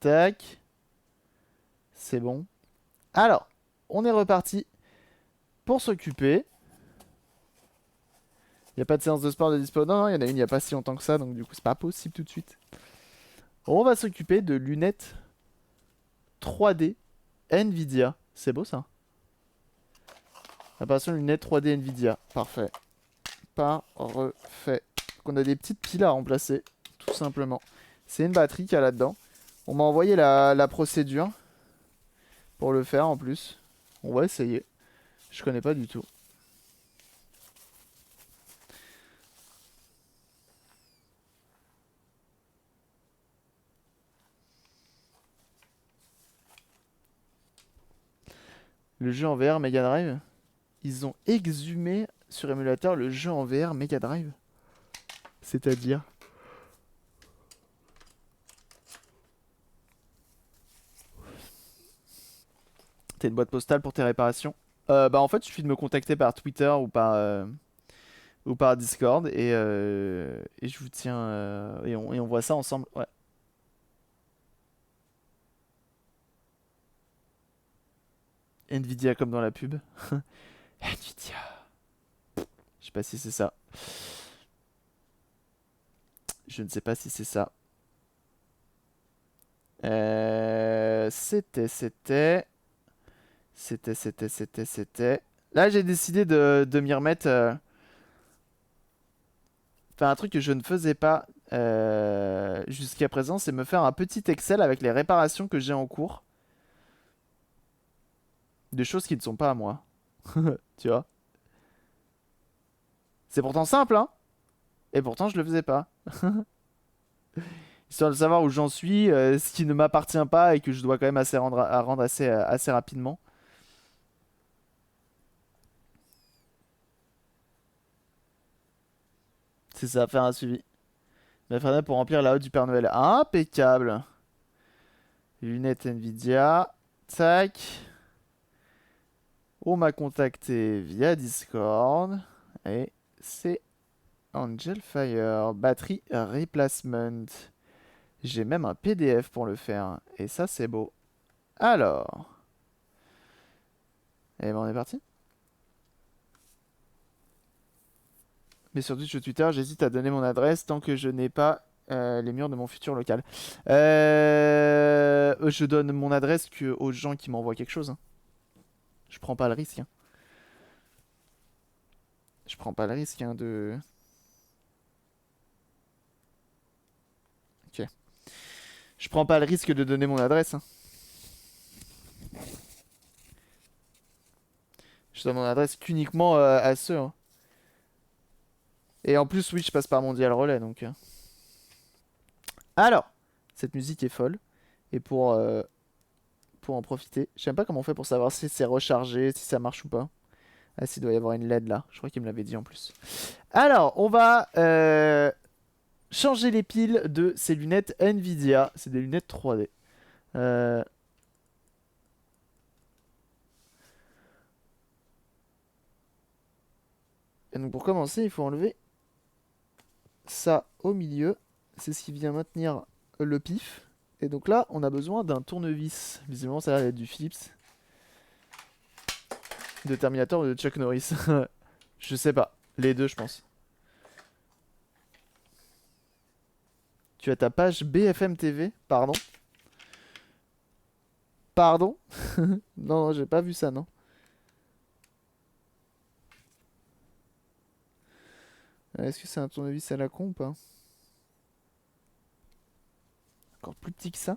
Tac. C'est bon. Alors, on est reparti pour s'occuper. Il n'y a pas de séance de sport de dispo. Non, non, il y en a une il n'y a pas si longtemps que ça, donc du coup, c'est pas possible tout de suite. On va s'occuper de lunettes 3D Nvidia. C'est beau ça. Apparition de lunettes 3D Nvidia. Parfait. Parfait. Donc on a des petites piles à remplacer, tout simplement. C'est une batterie qu'il y a là-dedans. On m'a envoyé la procédure pour le faire en plus. On va essayer. Je connais pas du tout. Le jeu en VR Mega Drive. Ils ont exhumé sur émulateur le jeu en VR Mega Drive. C'est-à-dire. T'as une boîte postale pour tes réparations. Bah en fait, il suffit de me contacter par Twitter ou par Discord et je vous tiens et on voit ça ensemble. Ouais. Nvidia comme dans la pub. Nvidia. Je sais pas si c'est ça. Je ne sais pas si c'est ça. C'était. Là, j'ai décidé de m'y remettre. Faire un truc que je ne faisais pas jusqu'à présent, c'est me faire un petit Excel avec les réparations que j'ai en cours. De choses qui ne sont pas à moi. Tu vois? C'est pourtant simple, hein? Et pourtant, je le faisais pas. Histoire de savoir où j'en suis, ce qui ne m'appartient pas et que je dois quand même rendre assez rapidement. C'est ça, faire un suivi. Mais pour remplir la haute du Père Noël. Impeccable. Lunettes Nvidia. Tac. On m'a contacté via Discord. Et c'est Angel Fire. Batterie Replacement. J'ai même un PDF pour le faire. Et ça, c'est beau. Alors. Et ben, on est parti. Mais sur Twitch ou Twitter, j'hésite à donner mon adresse tant que je n'ai pas les murs de mon futur local. Je donne mon adresse que aux gens qui m'envoient quelque chose, hein. Je prends pas le risque, hein. Je prends pas le risque, hein, de... Ok. Je prends pas le risque de donner mon adresse, hein. Je donne mon adresse qu'uniquement à ceux, hein. Et en plus, oui, je passe par Mondial Relais, donc... Alors, cette musique est folle. Et pour en profiter, je sais même pas comment on fait pour savoir si c'est rechargé, si ça marche ou pas. Ah, s'il doit y avoir une LED là. Je crois qu'il me l'avait dit en plus. Alors, on va changer les piles de ces lunettes Nvidia. C'est des lunettes 3D. Euh, Et donc pour commencer, il faut enlever ça au milieu. C'est ce qui vient maintenir le pif. Et donc là, on a besoin d'un tournevis. Visiblement, ça a l'air d'être du Philips. De Terminator ou de Chuck Norris. Je sais pas. Les deux, je pense. Tu as ta page BFM TV. Pardon. Pardon. Non, j'ai pas vu ça, non. Est-ce que c'est un tournevis à la con ou pas? Encore plus petit que ça.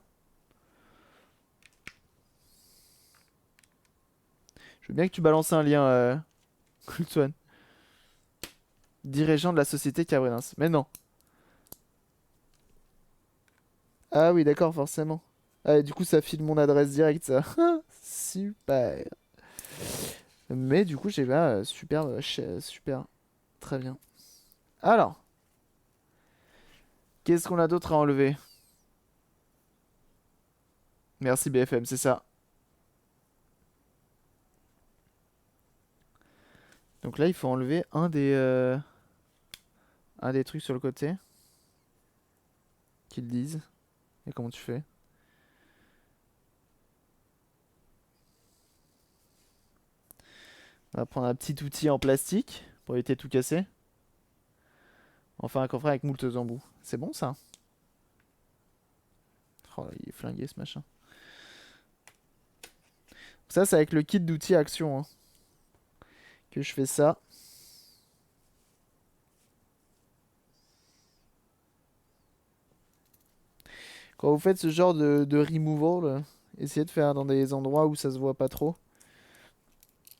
Je veux bien que tu balances un lien, Kultwan. Dirigeant de la société Cabrinins. Mais non. Ah oui, d'accord, forcément. Ah, et du coup, ça file mon adresse directe, ça. Super. Mais du coup, j'ai pas super, super. Très bien. Alors, qu'est-ce qu'on a d'autre à enlever? Merci BFM, c'est ça. Donc là, il faut enlever un des trucs sur le côté qu'ils disent. Et comment tu fais? On va prendre un petit outil en plastique pour éviter de tout casser. Enfin, un coffret avec moult embouts. C'est bon ça? Oh, il est flingué ce machin. Ça, c'est avec le kit d'outils action hein, que je fais ça. Quand vous faites ce genre de removal, essayez de faire dans des endroits où ça se voit pas trop.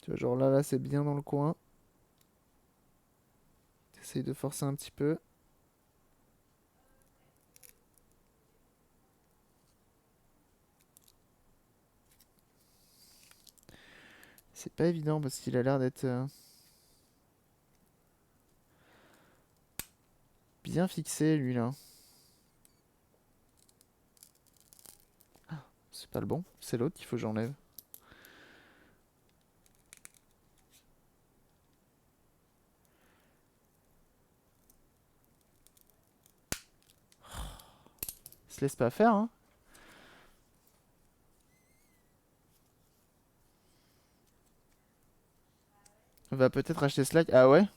Tu vois, genre là, c'est bien dans le coin. Essaye de forcer un petit peu. C'est pas évident parce qu'il a l'air d'être bien fixé lui là. C'est pas le bon, c'est l'autre qu'il faut que j'enlève. Il se laisse pas faire hein. On va peut-être acheter Slack. Ah ouais?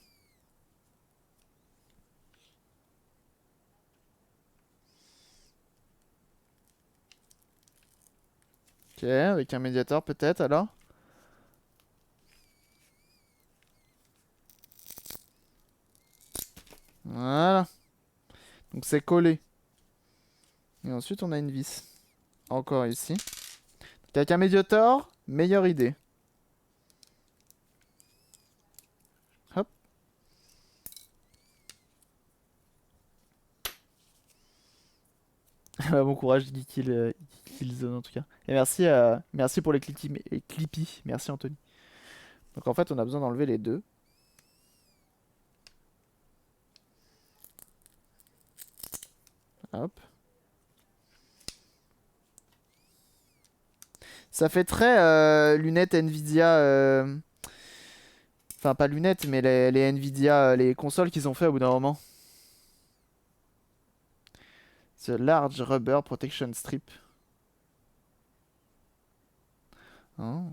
Ok, avec un médiator peut-être alors. Voilà. Donc c'est collé. Et ensuite on a une vis. Encore ici. Donc avec un médiator, meilleure idée. Hop. Bon courage Killzone en tout cas. Et merci, merci pour les clippy. Merci Anthony. Donc en fait on a besoin d'enlever les deux. Hop. Ça fait très lunettes Nvidia. Enfin, pas lunettes, mais les Nvidia, les consoles qu'ils ont fait au bout d'un moment. The Large Rubber Protection Strip. Oh.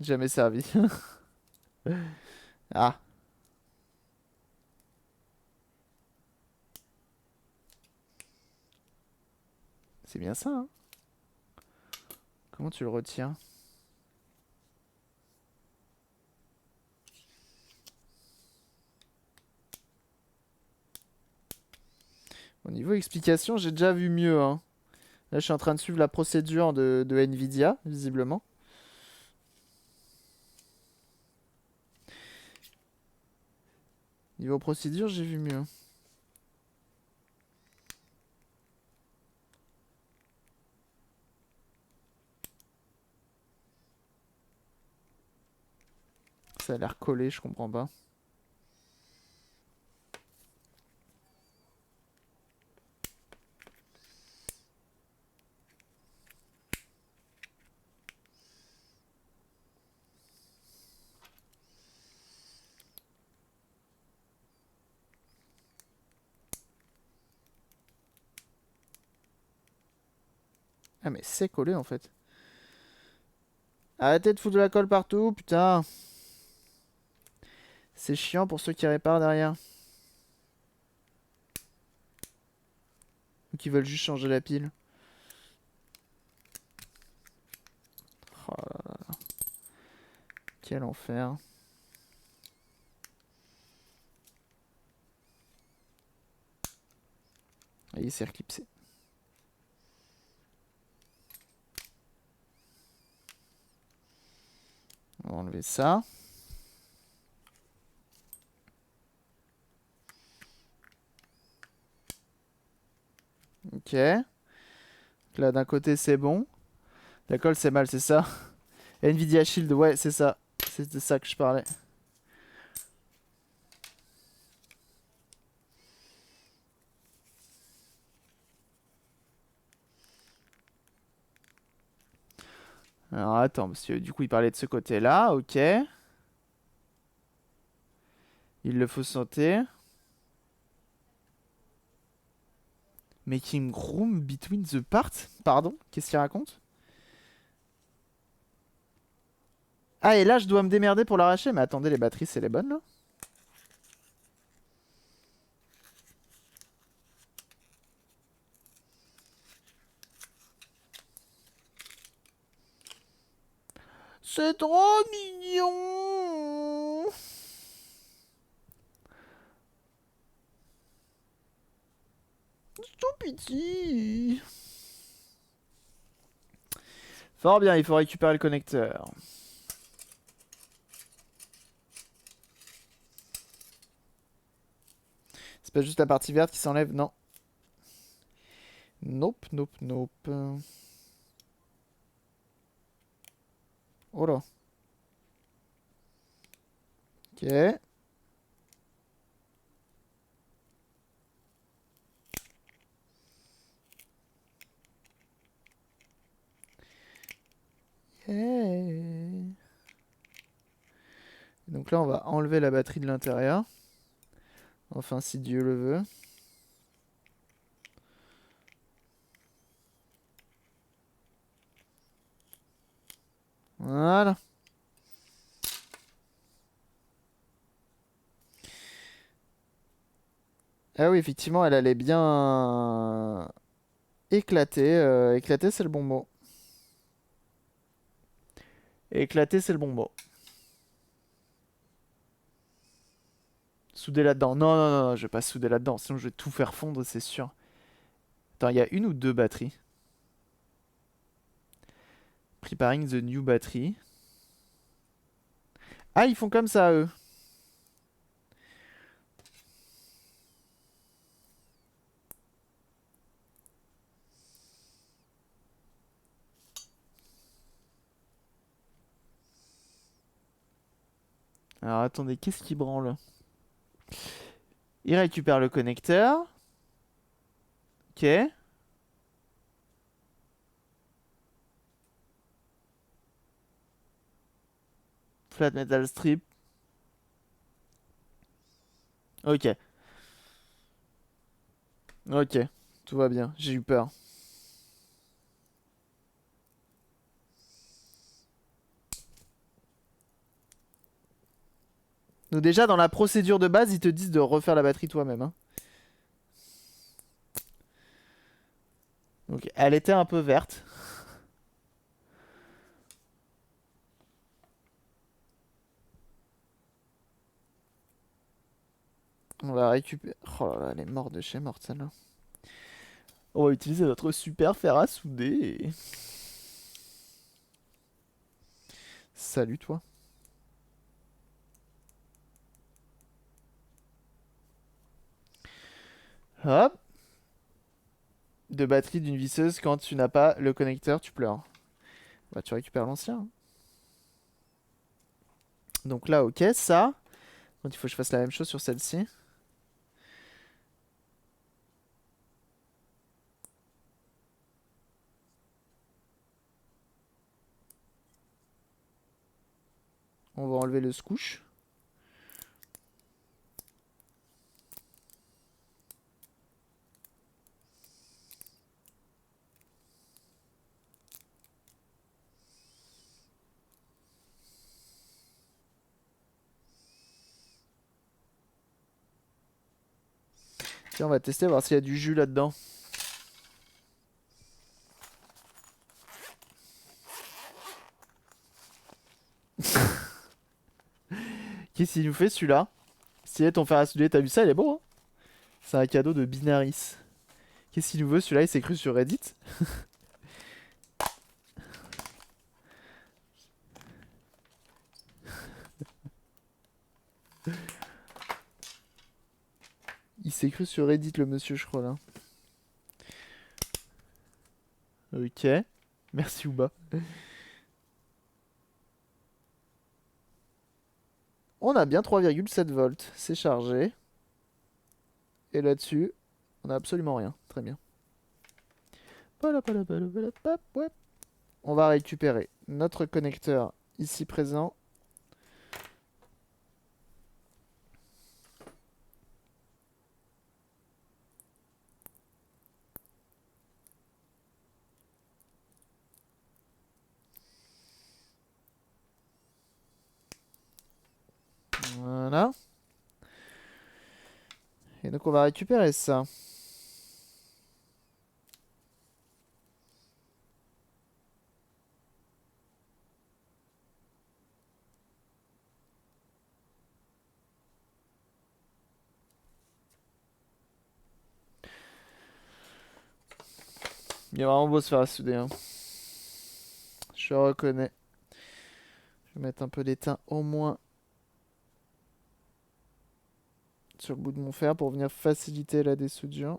Jamais servi. Ah. C'est bien ça, hein. Comment tu le retiens? Au niveau explication, j'ai déjà vu mieux, hein. Là, je suis en train de suivre la procédure de Nvidia, visiblement. Niveau procédure, j'ai vu mieux. Ça a l'air collé, je comprends pas. Ah, mais c'est collé en fait. Arrêtez de foutre de la colle partout, putain. C'est chiant pour ceux qui réparent derrière. Ou qui veulent juste changer la pile. Oh là là. Quel enfer. Ah, il s'est reclipsé. On va enlever ça. Ok. Là, d'un côté, c'est bon. La colle, c'est mal, c'est ça. Nvidia Shield, ouais, c'est ça. C'est de ça que je parlais. Alors, attends, parce que du coup, il parlait de ce côté-là. Ok. Il le faut sauter. Making room between the parts. Pardon, qu'est-ce qu'il raconte? Ah, et là, je dois me démerder pour l'arracher. Mais attendez, les batteries, c'est les bonnes, là? C'est trop mignon! C'est tout petit! Fort bien, il faut récupérer le connecteur. C'est pas juste la partie verte qui s'enlève, non. Nope, nope, nope. Oh là. Ok. Hey. Donc là, on va enlever la batterie de l'intérieur. Enfin, si Dieu le veut. Voilà. Ah oui, effectivement, elle allait bien éclater. Éclater, c'est le bon mot. Éclater, c'est le bon mot. Souder là-dedans. Non, non, non, non, je vais pas souder là-dedans. Sinon, je vais tout faire fondre, c'est sûr. Attends, il y a une ou deux batteries? Preparing the new battery. Ah, ils font comme ça, eux. Alors, attendez, qu'est-ce qui branle? Il récupère le connecteur. Ok. Flat metal strip. Ok. Ok. Tout va bien. J'ai eu peur. Donc déjà, dans la procédure de base, ils te disent de refaire la batterie toi-même, hein. Donc, elle était un peu verte. On va récupérer... Oh là là, elle est morte de chez morte, celle-là. On va utiliser notre super fer à souder. Salut, toi. Hop. De batterie d'une visseuse, quand tu n'as pas le connecteur, tu pleures. Bah, tu récupères l'ancien, hein. Donc là, ok, ça. Donc il faut que je fasse la même chose sur celle-ci. On va enlever le scoosh. Tiens, on va tester, voir s'il y a du jus là-dedans. Qu'est-ce qu'il nous fait celui-là? Stylé ton fer à souder, t'as vu ça? Il est beau, hein? C'est un cadeau de Binaris. Qu'est-ce qu'il nous veut celui-là? Il s'est cru sur Reddit. Il s'est cru sur Reddit, le monsieur, je crois, là. Ok. Merci, Ouba. On a bien 3,7 volts. C'est chargé. Et là-dessus, on a absolument rien. Très bien. Ouais. On va récupérer notre connecteur ici présent. Voilà. Et donc on va récupérer ça. Il est vraiment beau se faire souder, hein. Je reconnais. Je vais mettre un peu d'étain au moins sur le bout de mon fer pour venir faciliter la dessoudure.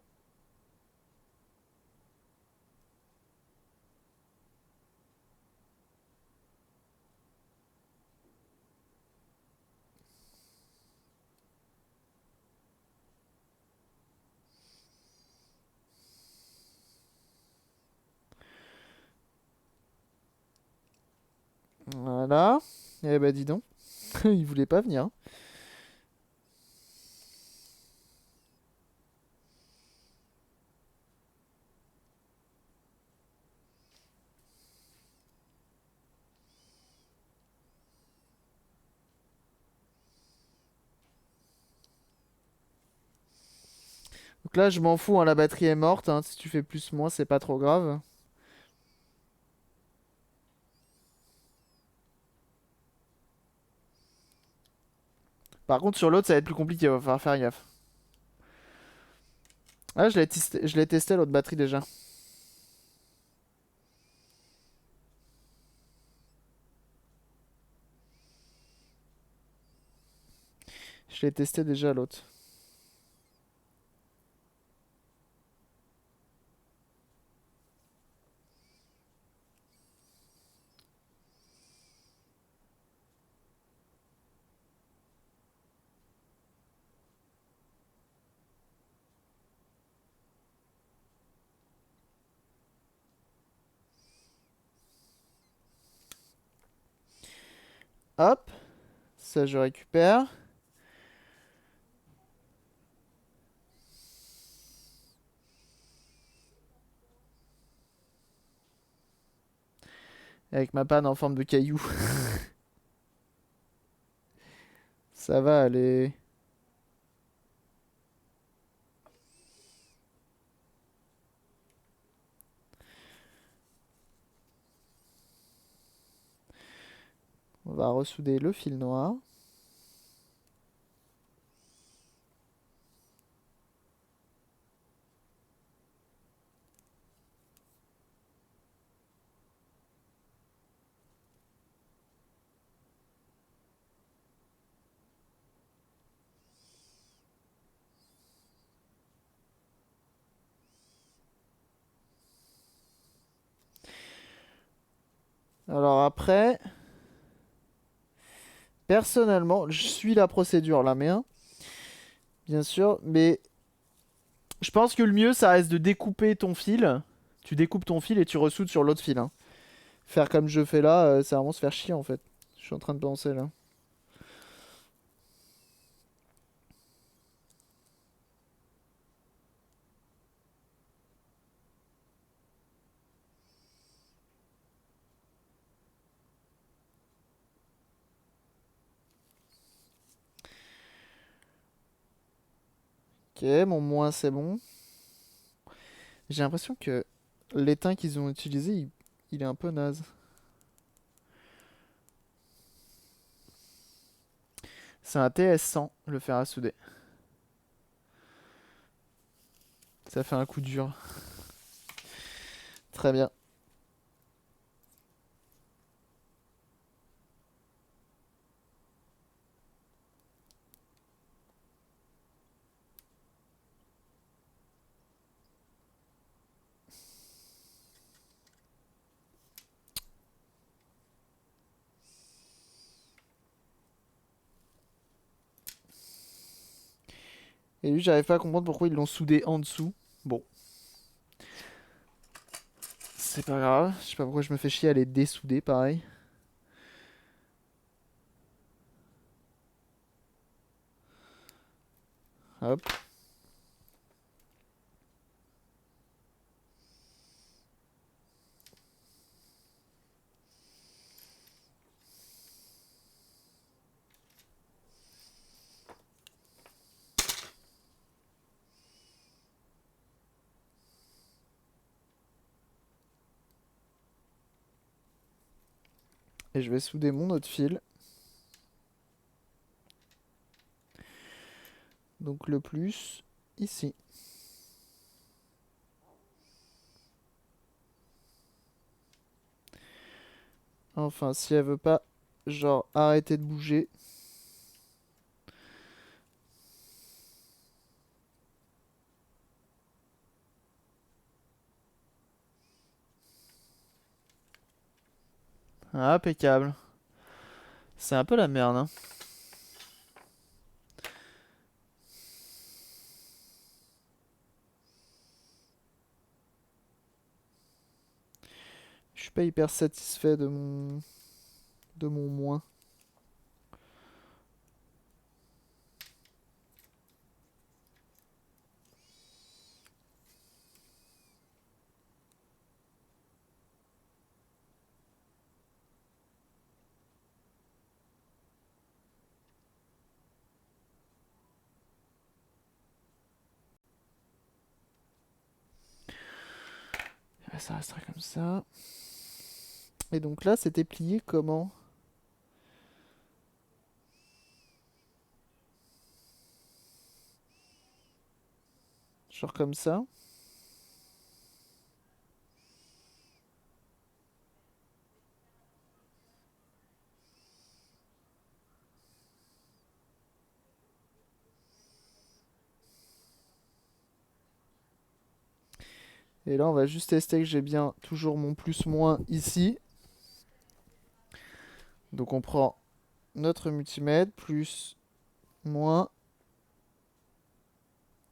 Voilà. Eh ben dis donc, il voulait pas venir, hein. Donc là, je m'en fous, hein, la batterie est morte, hein. Si tu fais plus, moins, c'est pas trop grave. Par contre, sur l'autre, ça va être plus compliqué, va falloir faire gaffe. Ah, je l'ai testé l'autre batterie déjà. Je l'ai testé déjà l'autre. Hop, ça je récupère. Avec ma panne en forme de caillou. Ça va aller. On va ressouder le fil noir. Alors après, personnellement, je suis la procédure là, mais hein, bien sûr, mais je pense que le mieux, ça reste de découper ton fil. Tu découpes ton fil et tu ressoudes sur l'autre fil, hein. Faire comme je fais là, c'est vraiment se faire chier en fait. Je suis en train de penser là. Ok, mon moins c'est bon. J'ai l'impression que l'étain qu'ils ont utilisé, il est un peu naze. C'est un TS100, le fer à souder. Ça fait un coup dur. Très bien. Et lui, j'arrive pas à comprendre pourquoi ils l'ont soudé en dessous. Bon, c'est pas grave. Je sais pas pourquoi je me fais chier à les dessouder, pareil. Hop. Et je vais souder mon autre fil. Donc le plus ici. Enfin, si elle veut pas, genre, arrêter de bouger. Ah, impeccable. C'est un peu la merde, hein. Je suis pas hyper satisfait de mon moins. Ça restera comme ça. Et donc là, c'était plié comment? Genre comme ça. Et là, on va juste tester que j'ai bien toujours mon plus-moins ici. Donc on prend notre multimètre, plus, moins.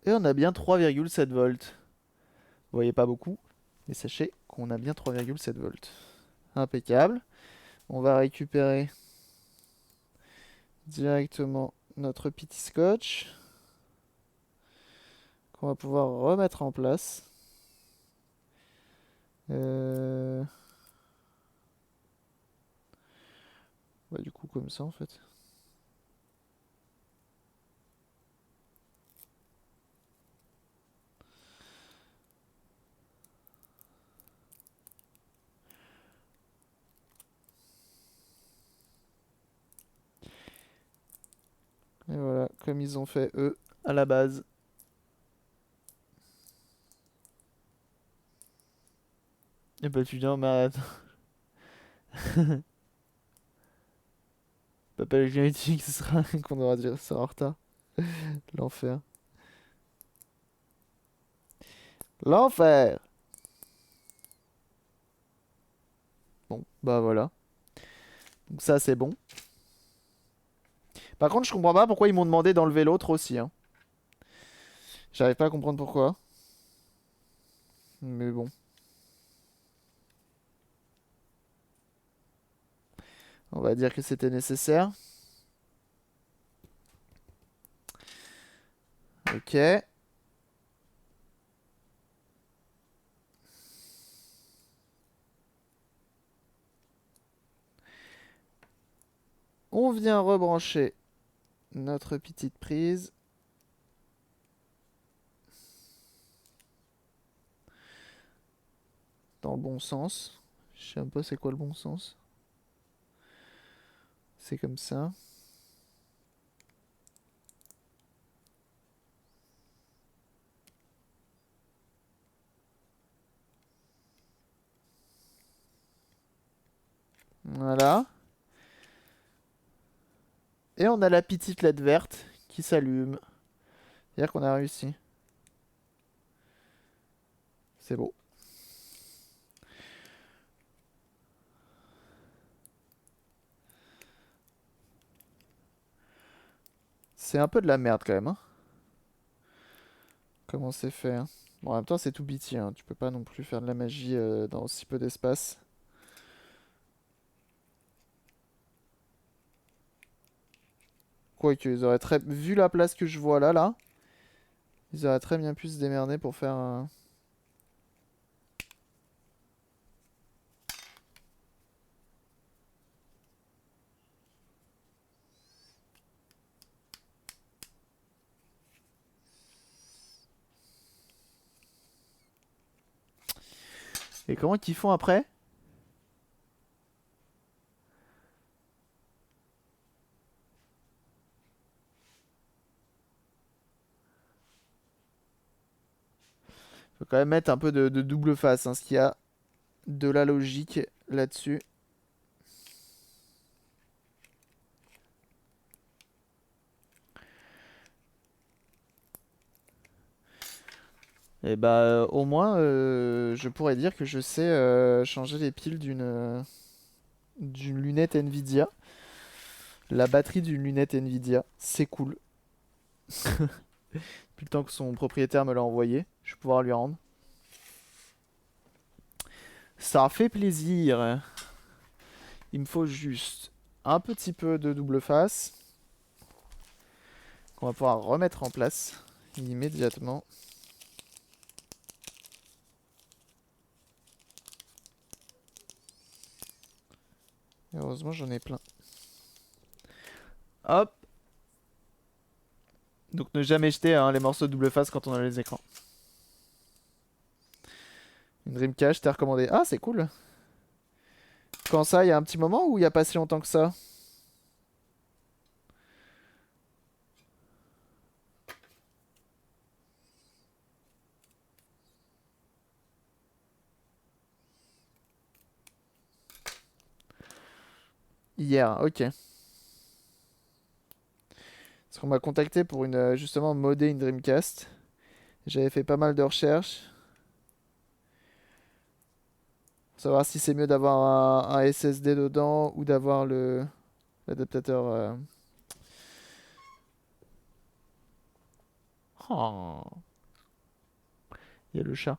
Et on a bien 3,7 volts. Vous voyez pas beaucoup, mais sachez qu'on a bien 3,7 volts. Impeccable. On va récupérer directement notre petit scotch qu'on va pouvoir remettre en place. Euh... Bah, du coup, comme ça en fait. Et voilà, comme ils ont fait eux à la base. Et bah, tu viens, mais arrête. Papa, le génétique, ce sera qu'on aura dire ça en retard. L'enfer. L'enfer! Bon, bah voilà. Donc ça, c'est bon. Par contre, je comprends pas pourquoi ils m'ont demandé d'enlever l'autre aussi, hein. J'arrive pas à comprendre pourquoi. Mais bon. On va dire que c'était nécessaire. Ok. On vient rebrancher notre petite prise. Dans le bon sens. Je sais même pas c'est quoi le bon sens. C'est comme ça. Voilà. Et on a la petite LED verte qui s'allume. C'est-à-dire qu'on a réussi. C'est beau. C'est un peu de la merde quand même, hein. Comment c'est fait, hein. Bon, en même temps, c'est tout biti, hein. Tu peux pas non plus faire de la magie dans si peu d'espace. Quoique, ils auraient très... Vu la place que je vois là, ils auraient très bien pu se démerder pour faire un... Et comment qu'ils font après? Faut quand même mettre un peu de double face, hein, ce qui a de la logique là-dessus. Et bah au moins je pourrais dire que je sais changer les piles d'une lunette Nvidia. La batterie d'une lunette Nvidia, c'est cool. Depuis le temps que son propriétaire me l'a envoyé, je vais pouvoir lui rendre. Ça fait plaisir. Il me faut juste un petit peu de double face qu'on va pouvoir remettre en place immédiatement. Heureusement, j'en ai plein. Hop. Donc ne jamais jeter hein, les morceaux de double face quand on a les écrans. Une Dreamcast, t'es recommandé. Ah, c'est cool. Quand ça, il y a un petit moment ou il n'y a pas si longtemps que ça? Hier, ok. Parce qu'on m'a contacté pour justement modder une Dreamcast. J'avais fait pas mal de recherches. Pour savoir si c'est mieux d'avoir un SSD dedans ou d'avoir l'adaptateur. Oh, il y a le chat.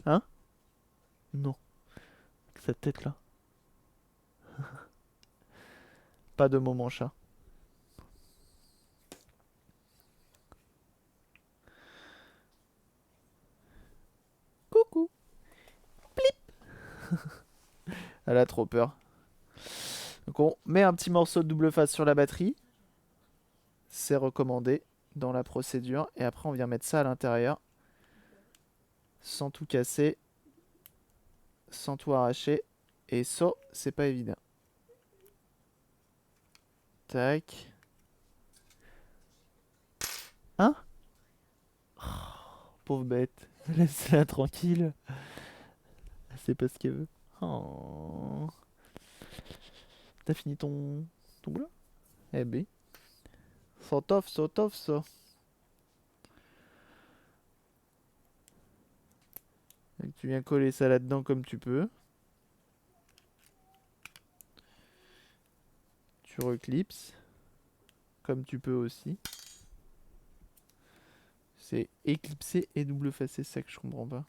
Hein? Non. Cette tête là. Pas de moment chat. Coucou. Elle a trop peur. Donc on met un petit morceau de double face sur la batterie. C'est recommandé dans la procédure. Et après on vient mettre ça à l'intérieur. Sans tout casser. Sans tout arracher. Et ça, c'est pas évident. Tac. Hein? Pauvre bête. Laisse-la tranquille. Elle sait pas ce qu'elle veut. Oh. T'as fini ton boulot? Eh ben. So tough, so tough, ça. Donc, tu viens coller ça là-dedans comme tu peux. Tu reclipses. Comme tu peux aussi. C'est éclipsé et double facé, c'est ça que je comprends pas.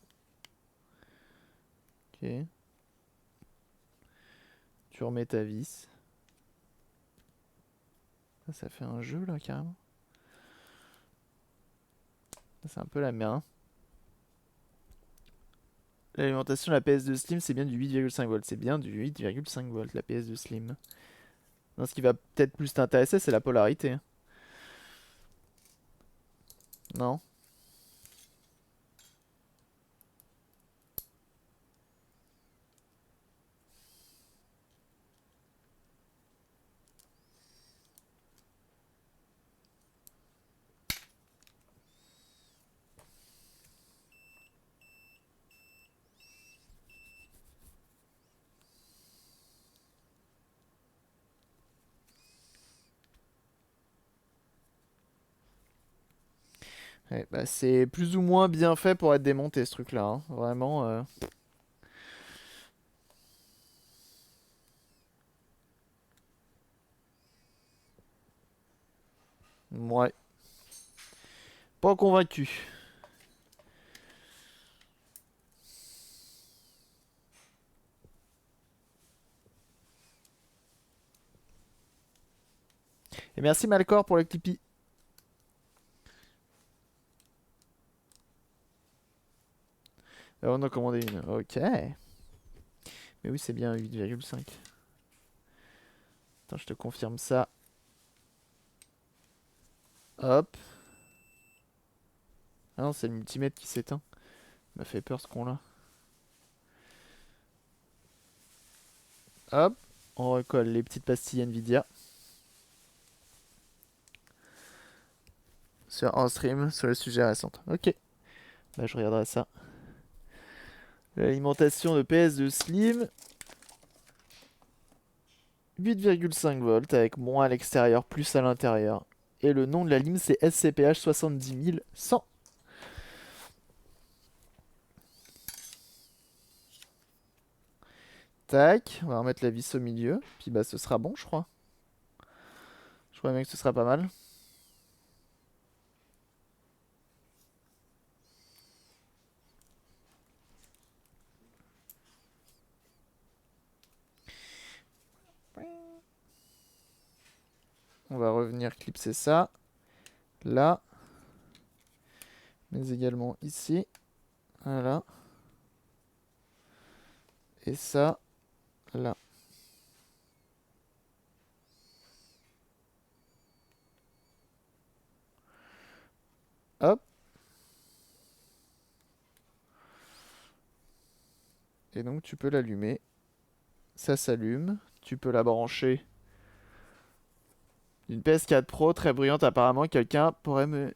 Ok. Tu remets ta vis. Ça fait un jeu là carrément. C'est un peu la merde. L'alimentation de la PS2 Slim, c'est bien du 8,5 volts. C'est bien du 8,5 volts la PS2 Slim. Non, ce qui va peut-être plus t'intéresser, c'est la polarité. Non? Ouais, bah, c'est plus ou moins bien fait pour être démonté ce truc-là. Hein. Vraiment. Ouais. Pas convaincu. Et merci Malcor pour le Tipeee. On a commandé une. Ok. Mais oui, c'est bien 8,5. Attends, je te confirme ça. Hop. Ah non, c'est le multimètre qui s'éteint. Il m'a fait peur ce con-là. Hop. On recolle les petites pastilles Nvidia. Sur en stream, sur le sujet récent. Ok. Bah, je regarderai ça. L'alimentation de PS de Slim. 8,5 volts avec moins à l'extérieur, plus à l'intérieur. Et le nom de la lime, c'est SCPH 70100. Tac, on va remettre la vis au milieu. Puis bah ce sera bon, je crois. Je crois bien que ce sera pas mal. On va revenir clipser ça. Là. Mais également ici. Voilà. Et ça, là. Hop. Et donc tu peux l'allumer. Ça s'allume. Tu peux la brancher. Une PS4 Pro très bruyante apparemment. Quelqu'un pourrait me...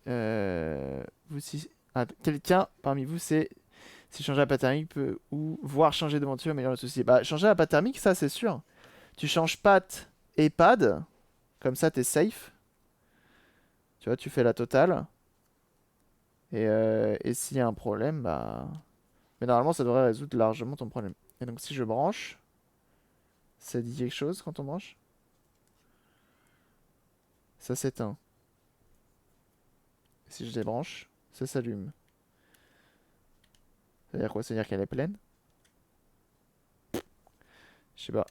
quelqu'un parmi vous sait si changer la pâte thermique peut ou voir changer de monture améliorer le souci. Bah changer la pâte thermique ça c'est sûr. Tu changes pâte et pad. Comme ça t'es safe. Tu vois tu fais la totale. Et s'il y a un problème bah... Mais normalement ça devrait résoudre largement ton problème. Et donc si je branche... Ça dit quelque chose quand on branche? Ça s'éteint. Si je débranche, ça s'allume. Ça veut dire quoi? Ça veut dire qu'elle est pleine? Je sais pas.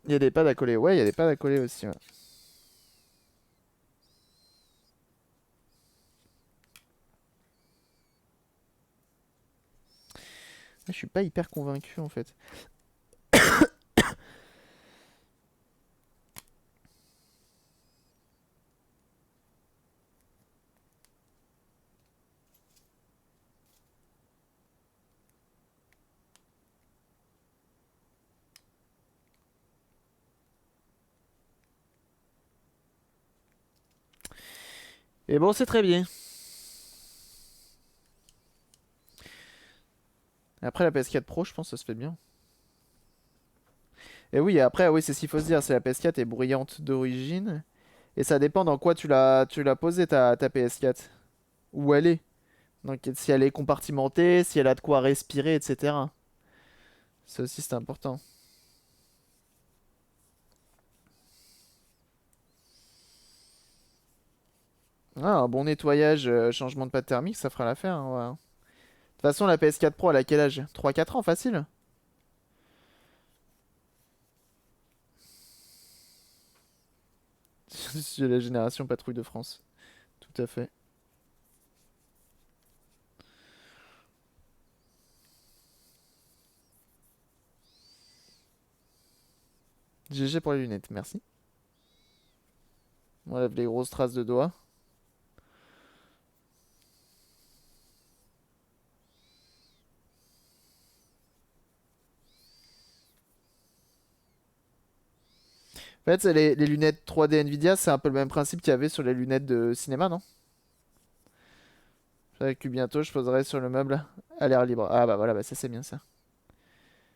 Il y a des pads à coller. Ouais, il y a des pads à coller aussi. Ouais. Je suis pas hyper convaincu en fait. Et bon, c'est très bien. Après la PS4 Pro, je pense que ça se fait bien. Et oui, après, oui, c'est ce qu'il faut se dire. C'est la PS4 est bruyante d'origine. Et ça dépend dans quoi tu l'as posée ta PS4. Où elle est. Donc si elle est compartimentée, si elle a de quoi respirer, etc. Ça aussi, c'est important. Ah, un bon nettoyage, changement de pâte thermique, ça fera l'affaire, hein, ouais. De toute façon, la PS4 Pro, elle a quel âge? 3-4 ans, facile. C'est la génération patrouille de France. Tout à fait. GG pour les lunettes, merci. On enlève les grosses traces de doigts. En fait, c'est les lunettes 3D Nvidia, c'est un peu le même principe qu'il y avait sur les lunettes de cinéma, non? J'avais que bientôt, je poserai sur le meuble à l'air libre. Ah bah voilà, bah ça c'est bien ça.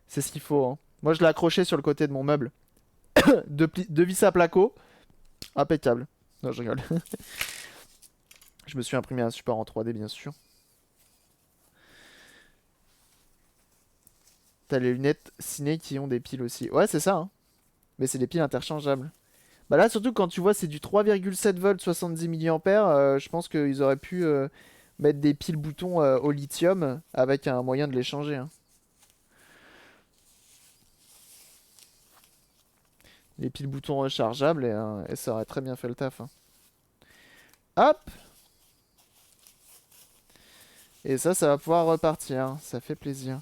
C'est ce qu'il faut, hein. Moi, je l'ai accroché sur le côté de mon meuble. Deux vis à placo. Impeccable. Non, je rigole. Je me suis imprimé un support en 3D, bien sûr. T'as les lunettes ciné qui ont des piles aussi. Ouais, c'est ça, hein. Mais c'est des piles interchangeables. Bah là, surtout quand tu vois, c'est du 3,7 volts 70 milliampères. Je pense qu'ils auraient pu mettre des piles boutons au lithium avec un moyen de les changer, hein. Les piles boutons rechargeables et ça aurait très bien fait le taf, hein. Hop! Et ça va pouvoir repartir, hein. Ça fait plaisir.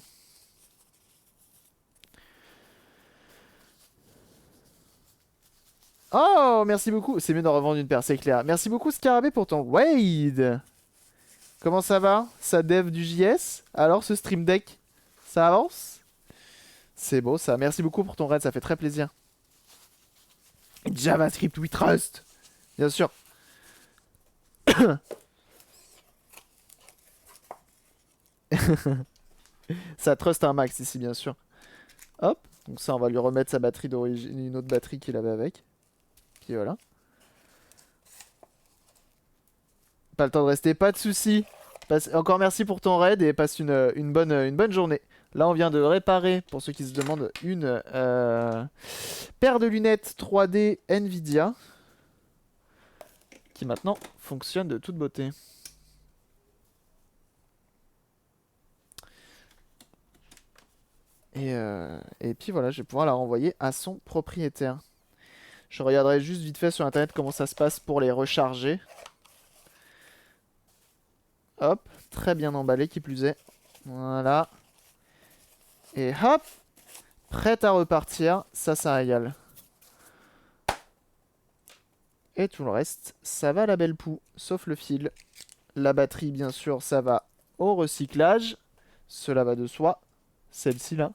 Oh, merci beaucoup. C'est mieux d'en revendre une paire, c'est clair. Merci beaucoup, Scarabée, pour ton raid. Comment ça va? Ça dev du JS? Alors, ce Stream Deck, ça avance? C'est beau, ça. Merci beaucoup pour ton raid, ça fait très plaisir. JavaScript, we trust. Bien sûr. Ça trust un max ici, bien sûr. Hop. Donc ça, on va lui remettre sa batterie d'origine, une autre batterie qu'il avait avec. Puis voilà. Pas le temps de rester, pas de soucis. Encore merci pour ton raid et passe une bonne journée. Là, on vient de réparer, pour ceux qui se demandent, une paire de lunettes 3D Nvidia qui maintenant fonctionne de toute beauté. Et puis voilà, je vais pouvoir la renvoyer à son propriétaire. Je regarderai juste vite fait sur internet comment ça se passe pour les recharger. Hop, très bien emballé qui plus est. Voilà. Et hop, prête à repartir, ça régale. Et tout le reste, ça va la belle poux, sauf le fil. La batterie, bien sûr, ça va au recyclage. Cela va de soi. Celle-ci là,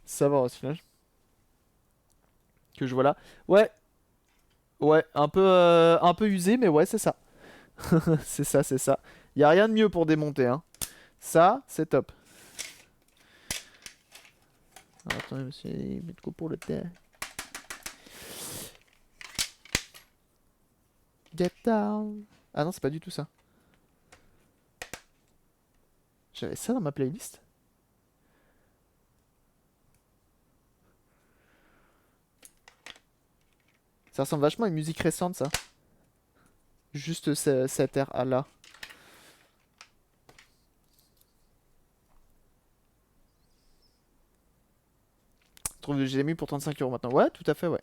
ça va au recyclage. Que je vois là. Ouais, ouais, un peu usé, mais ouais, c'est ça. C'est ça, c'est ça. Y a rien de mieux pour démonter, hein. Ça, c'est top. Alors, attendez, monsieur, mettre quoi pour le thé. Get down. Ah non, c'est pas du tout ça. J'avais ça dans ma playlist. Ça ressemble vachement à une musique récente, ça. Juste cet air là. Trouve le GMU pour 35 € maintenant. Ouais, tout à fait, ouais.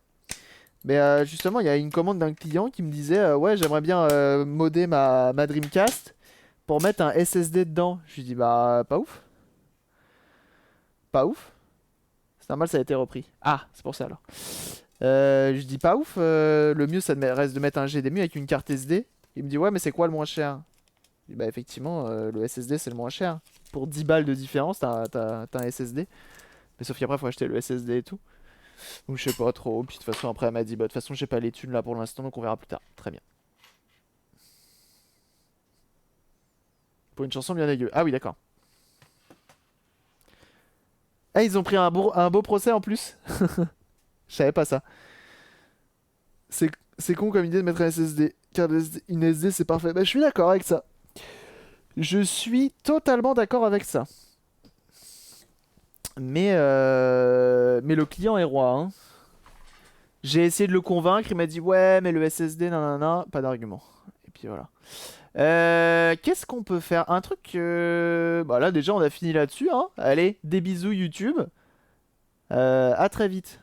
Mais justement, il y a une commande d'un client qui me disait ouais, j'aimerais bien modder ma Dreamcast pour mettre un SSD dedans. Je lui dis bah, pas ouf. Pas ouf. C'est normal, ça a été repris. Ah, c'est pour ça alors. Je lui dis pas ouf. Le mieux, ça reste de mettre un GDMI avec une carte SD. Il me dit ouais, mais c'est quoi le moins cher? Je dis bah, effectivement, le SSD c'est le moins cher. Pour 10 balles de différence, t'as un SSD. Mais sauf qu'après, faut acheter le SSD et tout. Donc je sais pas trop. Puis de toute façon, après, elle m'a dit bah, de toute façon, j'ai pas les thunes là pour l'instant, donc on verra plus tard. Très bien. Pour une chanson bien dégueu. Ah oui, d'accord. Ah, ils ont pris un beau procès en plus. Je savais pas ça. C'est con comme idée de mettre un SSD. Car une SD, c'est parfait. Bah, je suis d'accord avec ça. Je suis totalement d'accord avec ça. Mais le client est roi, hein. J'ai essayé de le convaincre, il m'a dit ouais, mais le SSD, nanana, pas d'argument. Et puis voilà. Qu'est-ce qu'on peut faire? Un truc. Bah là, déjà, on a fini là-dessus, hein. Allez, des bisous YouTube. À très vite.